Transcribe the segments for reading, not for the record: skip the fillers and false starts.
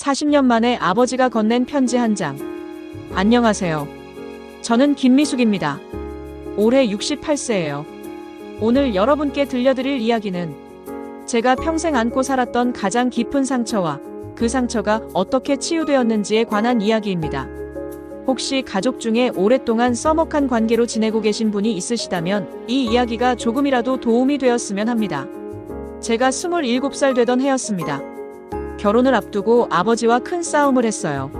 40년 만에 아버지가 건넨 편지 한 장. 안녕하세요. 저는 김미숙입니다. 올해 68세예요. 오늘 여러분께 들려드릴 이야기는 제가 평생 안고 살았던 가장 깊은 상처와 그 상처가 어떻게 치유되었는지에 관한 이야기입니다. 혹시 가족 중에 오랫동안 서먹한 관계로 지내고 계신 분이 있으시다면 이 이야기가 조금이라도 도움이 되었으면 합니다. 제가 27살 되던 해였습니다. 결혼을 앞두고 아버지와 큰 싸움을 했어요.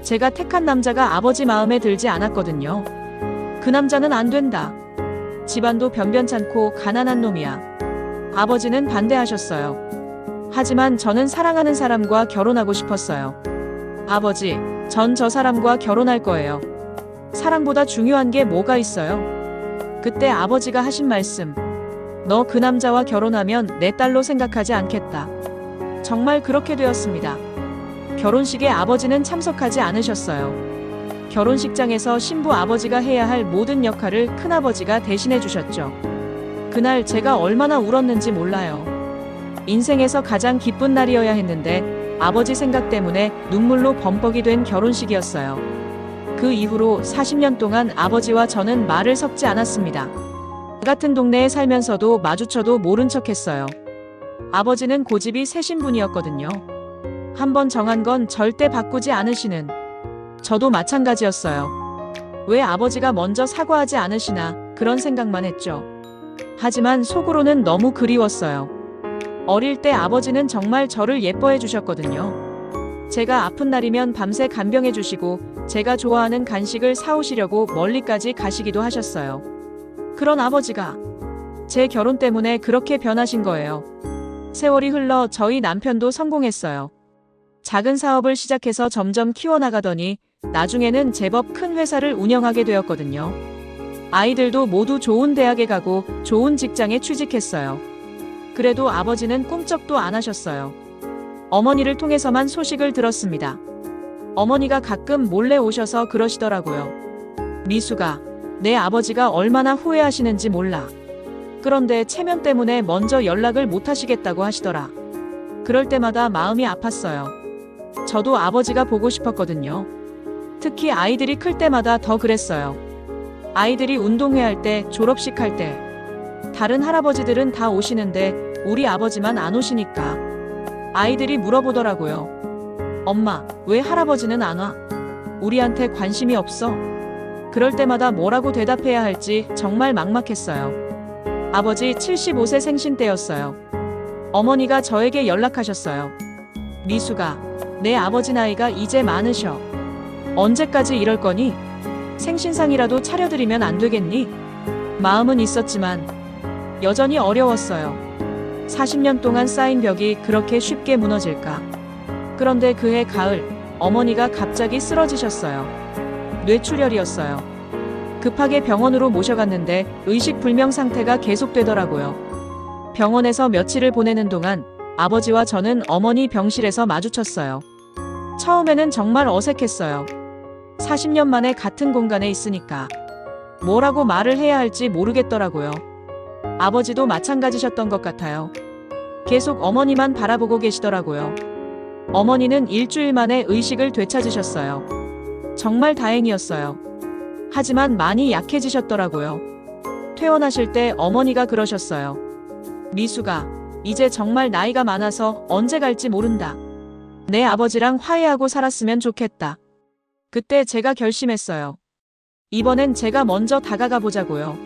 제가 택한 남자가 아버지 마음에 들지 않았거든요. 그 남자는 안 된다. 집안도 변변찮고 가난한 놈이야. 아버지는 반대하셨어요. 하지만 저는 사랑하는 사람과 결혼하고 싶었어요. 아버지, 전 저 사람과 결혼할 거예요. 사랑보다 중요한 게 뭐가 있어요? 그때 아버지가 하신 말씀. 너 그 남자와 결혼하면 내 딸로 생각하지 않겠다. 정말 그렇게 되었습니다. 결혼식에 아버지는 참석하지 않으셨어요. 결혼식장에서 신부 아버지가 해야 할 모든 역할을 큰아버지가 대신해 주셨죠. 그날 제가 얼마나 울었는지 몰라요. 인생에서 가장 기쁜 날이어야 했는데 아버지 생각 때문에 눈물로 범벅이 된 결혼식이었어요. 그 이후로 40년 동안 아버지와 저는 말을 섞지 않았습니다. 같은 동네에 살면서도 마주쳐도 모른 척했어요. 아버지는 고집이 세신 분이었거든요. 한번 정한 건 절대 바꾸지 않으시는. 저도 마찬가지였어요. 왜 아버지가 먼저 사과하지 않으시나 그런 생각만 했죠. 하지만 속으로는 너무 그리웠어요. 어릴 때 아버지는 정말 저를 예뻐해 주셨거든요. 제가 아픈 날이면 밤새 간병해 주시고 제가 좋아하는 간식을 사오시려고 멀리까지 가시기도 하셨어요. 그런 아버지가 제 결혼 때문에 그렇게 변하신 거예요. 세월이 흘러 저희 남편도 성공했어요. 작은 사업을 시작해서 점점 키워나가더니 나중에는 제법 큰 회사를 운영하게 되었거든요. 아이들도 모두 좋은 대학에 가고 좋은 직장에 취직했어요. 그래도 아버지는 꿈쩍도 안 하셨어요. 어머니를 통해서만 소식을 들었습니다. 어머니가 가끔 몰래 오셔서 그러시더라고요. 미숙아, 내 아버지가 얼마나 후회하시는지 몰라. 그런데 체면 때문에 먼저 연락을 못 하시겠다고 하시더라. 그럴 때마다 마음이 아팠어요. 저도 아버지가 보고 싶었거든요. 특히 아이들이 클 때마다 더 그랬어요. 아이들이 운동회 할 때, 졸업식 할 때. 다른 할아버지들은 다 오시는데 우리 아버지만 안 오시니까. 아이들이 물어보더라고요. 엄마, 왜 할아버지는 안 와? 우리한테 관심이 없어? 그럴 때마다 뭐라고 대답해야 할지 정말 막막했어요. 아버지 75세 생신 때였어요. 어머니가 저에게 연락하셨어요. 미숙아, 내 아버지 나이가 이제 많으셔. 언제까지 이럴 거니? 생신상이라도 차려드리면 안 되겠니? 마음은 있었지만 여전히 어려웠어요. 40년 동안 쌓인 벽이 그렇게 쉽게 무너질까? 그런데 그해 가을, 어머니가 갑자기 쓰러지셨어요. 뇌출혈이었어요. 급하게 병원으로 모셔갔는데 의식불명 상태가 계속되더라고요. 병원에서 며칠을 보내는 동안 아버지와 저는 어머니 병실에서 마주쳤어요. 처음에는 정말 어색했어요. 40년 만에 같은 공간에 있으니까 뭐라고 말을 해야 할지 모르겠더라고요. 아버지도 마찬가지셨던 것 같아요. 계속 어머니만 바라보고 계시더라고요. 어머니는 일주일 만에 의식을 되찾으셨어요. 정말 다행이었어요. 하지만 많이 약해지셨더라고요. 퇴원하실 때 어머니가 그러셨어요. 미숙아, 이제 정말 나이가 많아서 언제 갈지 모른다. 내 아버지랑 화해하고 살았으면 좋겠다. 그때 제가 결심했어요. 이번엔 제가 먼저 다가가 보자고요.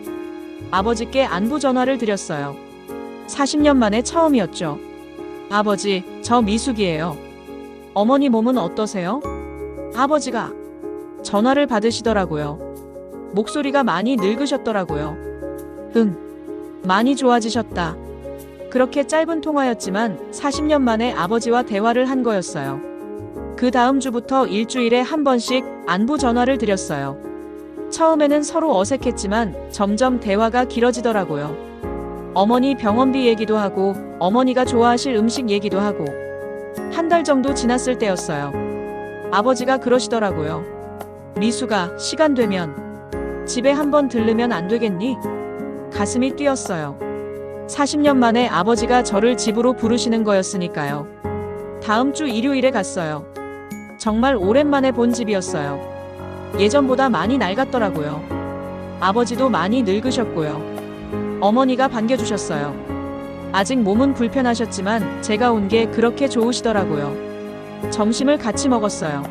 아버지께 안부 전화를 드렸어요. 40년 만에 처음이었죠. 아버지, 저 미숙이에요. 어머니 몸은 어떠세요? 아버지가 전화를 받으시더라고요. 목소리가 많이 늙으셨더라고요. 많이 좋아지셨다. 그렇게 짧은 통화였지만 40년 만에 아버지와 대화를 한 거였어요. 그 다음 주부터 일주일에 한 번씩 안부 전화를 드렸어요. 처음에는 서로 어색했지만 점점 대화가 길어지더라고요. 어머니 병원비 얘기도 하고 어머니가 좋아하실 음식 얘기도 하고. 한 달 정도 지났을 때였어요. 아버지가 그러시더라고요. 미숙아, 시간 되면 집에 한번 들르면 안 되겠니? 가슴이 뛰었어요. 40년 만에 아버지가 저를 집으로 부르시는 거였으니까요. 다음 주 일요일에 갔어요. 정말 오랜만에 본 집이었어요. 예전보다 많이 낡았더라고요. 아버지도 많이 늙으셨고요. 어머니가 반겨주셨어요. 아직 몸은 불편하셨지만 제가 온 게 그렇게 좋으시더라고요. 점심을 같이 먹었어요.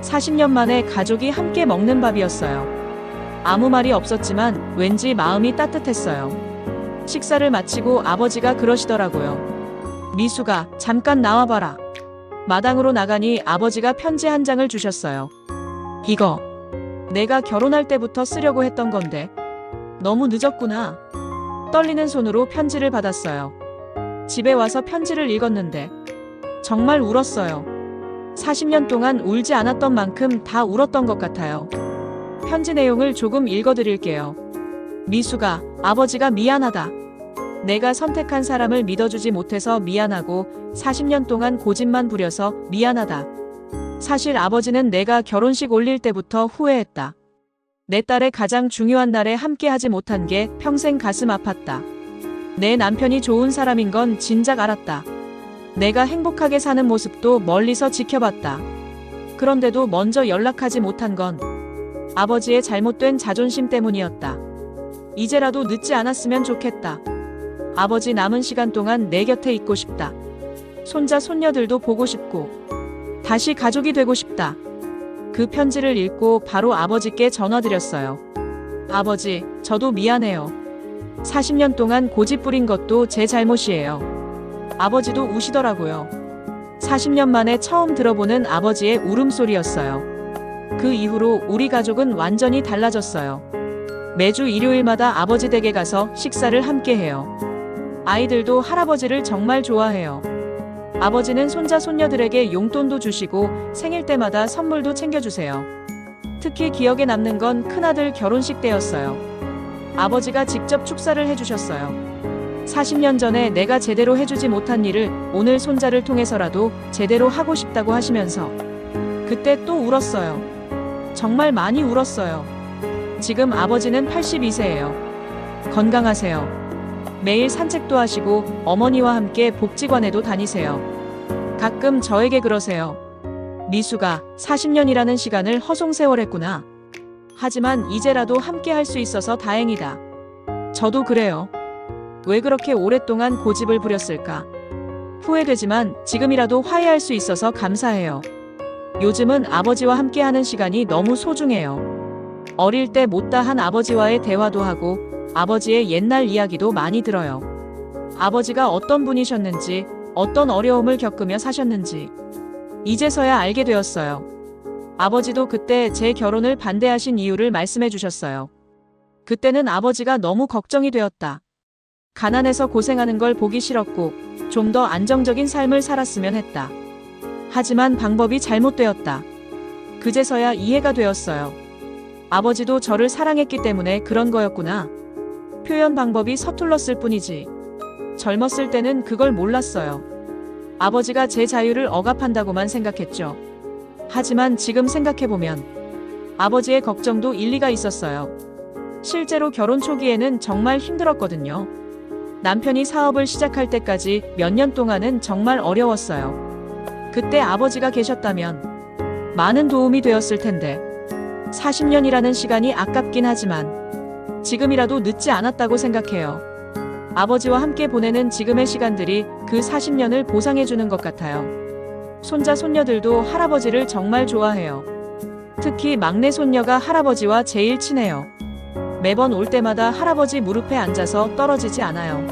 40년 만에 가족이 함께 먹는 밥이었어요. 아무 말이 없었지만 왠지 마음이 따뜻했어요. 식사를 마치고 아버지가 그러시더라고요. 미수가 잠깐 나와봐라. 마당으로 나가니 아버지가 편지 한 장을 주셨어요. 이거 내가 결혼할 때부터 쓰려고 했던 건데 너무 늦었구나. 떨리는 손으로 편지를 받았어요. 집에 와서 편지를 읽었는데 정말 울었어요. 40년 동안 울지 않았던 만큼 다 울었던 것 같아요. 편지 내용을 조금 읽어드릴게요. 미수가, 아버지가 미안하다. 내가 선택한 사람을 믿어주지 못해서 미안하고 40년 동안 고집만 부려서 미안하다. 사실 아버지는 내가 결혼식 올릴 때부터 후회했다. 내 딸의 가장 중요한 날에 함께하지 못한 게 평생 가슴 아팠다. 내 남편이 좋은 사람인 건 진작 알았다. 내가 행복하게 사는 모습도 멀리서 지켜봤다. 그런데도 먼저 연락하지 못한 건 아버지의 잘못된 자존심 때문이었다. 이제라도 늦지 않았으면 좋겠다. 아버지 남은 시간 동안 내 곁에 있고 싶다. 손자 손녀들도 보고 싶고 다시 가족이 되고 싶다. 그 편지를 읽고 바로 아버지께 전화드렸어요. 아버지, 저도 미안해요. 40년 동안 고집 부린 것도 제 잘못이에요. 아버지도 우시더라고요. 40년 만에 처음 들어보는 아버지의 울음소리였어요. 그 이후로 우리 가족은 완전히 달라졌어요. 매주 일요일마다 아버지 댁에 가서 식사를 함께 해요. 아이들도 할아버지를 정말 좋아해요. 아버지는 손자 손녀들에게 용돈도 주시고 생일 때마다 선물도 챙겨주세요. 특히 기억에 남는 건 큰아들 결혼식 때였어요. 아버지가 직접 축사를 해주셨어요. 40년 전에 내가 제대로 해주지 못한 일을 오늘 손자를 통해서라도 제대로 하고 싶다고 하시면서 그때 또 울었어요. 정말 많이 울었어요. 지금 아버지는 82세예요. 건강하세요. 매일 산책도 하시고 어머니와 함께 복지관에도 다니세요. 가끔 저에게 그러세요. 미수가 40년이라는 시간을 허송세월했구나. 하지만 이제라도 함께 할 수 있어서 다행이다. 저도 그래요. 왜 그렇게 오랫동안 고집을 부렸을까? 후회되지만 지금이라도 화해할 수 있어서 감사해요. 요즘은 아버지와 함께하는 시간이 너무 소중해요. 어릴 때 못다한 아버지와의 대화도 하고 아버지의 옛날 이야기도 많이 들어요. 아버지가 어떤 분이셨는지, 어떤 어려움을 겪으며 사셨는지 이제서야 알게 되었어요. 아버지도 그때 제 결혼을 반대하신 이유를 말씀해 주셨어요. 그때는 아버지가 너무 걱정이 되었다. 가난해서 고생하는 걸 보기 싫었고 좀 더 안정적인 삶을 살았으면 했다. 하지만 방법이 잘못되었다. 그제서야 이해가 되었어요. 아버지도 저를 사랑했기 때문에 그런 거였구나. 표현 방법이 서툴렀을 뿐이지. 젊었을 때는 그걸 몰랐어요. 아버지가 제 자유를 억압한다고만 생각했죠. 하지만 지금 생각해보면 아버지의 걱정도 일리가 있었어요. 실제로 결혼 초기에는 정말 힘들었거든요. 남편이 사업을 시작할 때까지 몇 년 동안은 정말 어려웠어요. 그때 아버지가 계셨다면 많은 도움이 되었을 텐데 40년이라는 시간이 아깝긴 하지만 지금이라도 늦지 않았다고 생각해요. 아버지와 함께 보내는 지금의 시간들이 그 40년을 보상해주는 것 같아요. 손자 손녀들도 할아버지를 정말 좋아해요. 특히 막내 손녀가 할아버지와 제일 친해요. 매번 올 때마다 할아버지 무릎에 앉아서 떨어지지 않아요.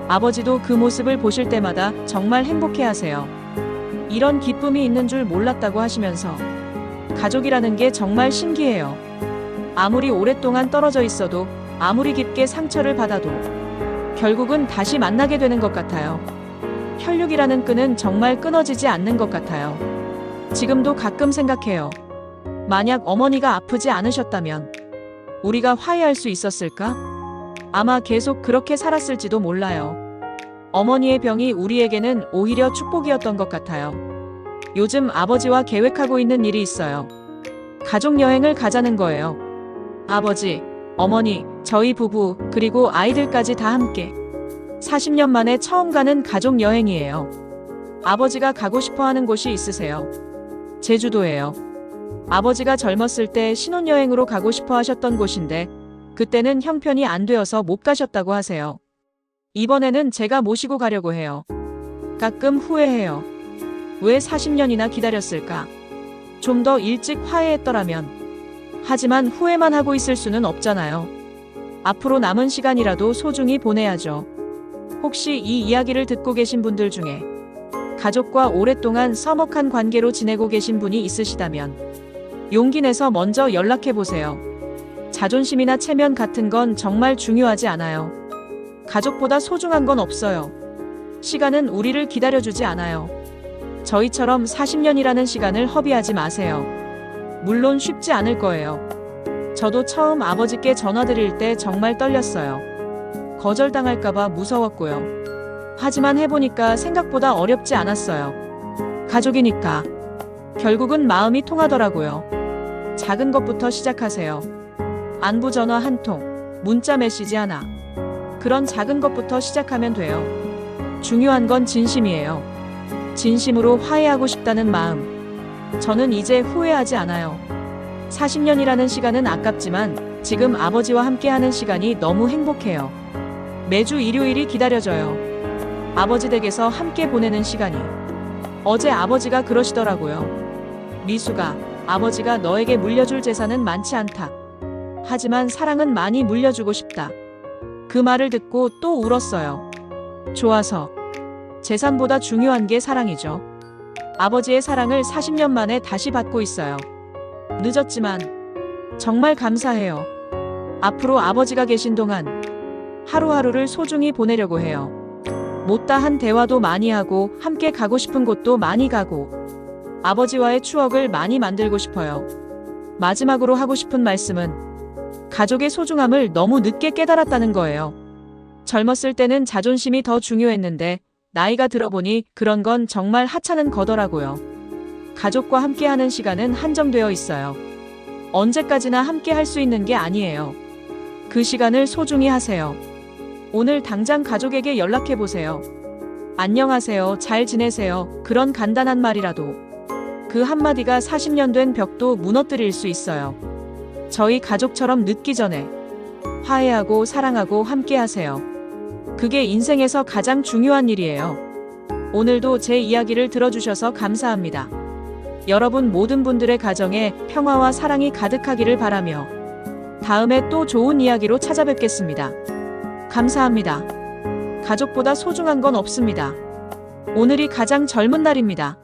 아버지도 그 모습을 보실 때마다 정말 행복해하세요. 이런 기쁨이 있는 줄 몰랐다고 하시면서 가족이라는 게 정말 신기해요. 아무리 오랫동안 떨어져 있어도 아무리 깊게 상처를 받아도 결국은 다시 만나게 되는 것 같아요. 혈육이라는 끈은 정말 끊어지지 않는 것 같아요. 지금도 가끔 생각해요. 만약 어머니가 아프지 않으셨다면 우리가 화해할 수 있었을까? 아마 계속 그렇게 살았을지도 몰라요. 어머니의 병이 우리에게는 오히려 축복이었던 것 같아요. 요즘 아버지와 계획하고 있는 일이 있어요. 가족 여행을 가자는 거예요. 아버지, 어머니, 저희 부부, 그리고 아이들까지 다 함께 40년 만에 처음 가는 가족 여행이에요. 아버지가 가고 싶어 하는 곳이 있으세요? 제주도예요. 아버지가 젊었을 때 신혼여행으로 가고 싶어 하셨던 곳인데 그때는 형편이 안 되어서 못 가셨다고 하세요. 이번에는 제가 모시고 가려고 해요. 가끔 후회해요. 왜 40년이나 기다렸을까? 좀 더 일찍 화해했더라면. 하지만 후회만 하고 있을 수는 없잖아요. 앞으로 남은 시간이라도 소중히 보내야죠. 혹시 이 이야기를 듣고 계신 분들 중에 가족과 오랫동안 서먹한 관계로 지내고 계신 분이 있으시다면 용기 내서 먼저 연락해 보세요. 자존심이나 체면 같은 건 정말 중요하지 않아요. 가족보다 소중한 건 없어요. 시간은 우리를 기다려주지 않아요. 저희처럼 40년이라는 시간을 허비하지 마세요. 물론 쉽지 않을 거예요. 저도 처음 아버지께 전화드릴 때 정말 떨렸어요. 거절당할까봐 무서웠고요. 하지만 해보니까 생각보다 어렵지 않았어요. 가족이니까. 결국은 마음이 통하더라고요. 작은 것부터 시작하세요. 안부 전화 한 통, 문자 메시지 하나. 그런 작은 것부터 시작하면 돼요. 중요한 건 진심이에요. 진심으로 화해하고 싶다는 마음. 저는 이제 후회하지 않아요. 40년이라는 시간은 아깝지만 지금 아버지와 함께하는 시간이 너무 행복해요. 매주 일요일이 기다려져요. 아버지 댁에서 함께 보내는 시간이. 어제 아버지가 그러시더라고요. 미수가, 아버지가 너에게 물려줄 재산은 많지 않다. 하지만 사랑은 많이 물려주고 싶다. 그 말을 듣고 또 울었어요. 좋아서. 재산보다 중요한 게 사랑이죠. 아버지의 사랑을 40년 만에 다시 받고 있어요. 늦었지만 정말 감사해요. 앞으로 아버지가 계신 동안 하루하루를 소중히 보내려고 해요. 못다한 대화도 많이 하고 함께 가고 싶은 곳도 많이 가고 아버지와의 추억을 많이 만들고 싶어요. 마지막으로 하고 싶은 말씀은 가족의 소중함을 너무 늦게 깨달았다는 거예요. 젊었을 때는 자존심이 더 중요했는데 나이가 들어보니 그런 건 정말 하찮은 거더라고요. 가족과 함께하는 시간은 한정되어 있어요. 언제까지나 함께 할 수 있는 게 아니에요. 그 시간을 소중히 하세요. 오늘 당장 가족에게 연락해 보세요. 안녕하세요, 잘 지내세요. 그런 간단한 말이라도 그 한마디가 40년 된 벽도 무너뜨릴 수 있어요. 저희 가족처럼 늦기 전에 화해하고 사랑하고 함께 하세요. 그게 인생에서 가장 중요한 일이에요. 오늘도 제 이야기를 들어주셔서 감사합니다. 여러분 모든 분들의 가정에 평화와 사랑이 가득하기를 바라며 다음에 또 좋은 이야기로 찾아뵙겠습니다. 감사합니다. 가족보다 소중한 건 없습니다. 오늘이 가장 젊은 날입니다.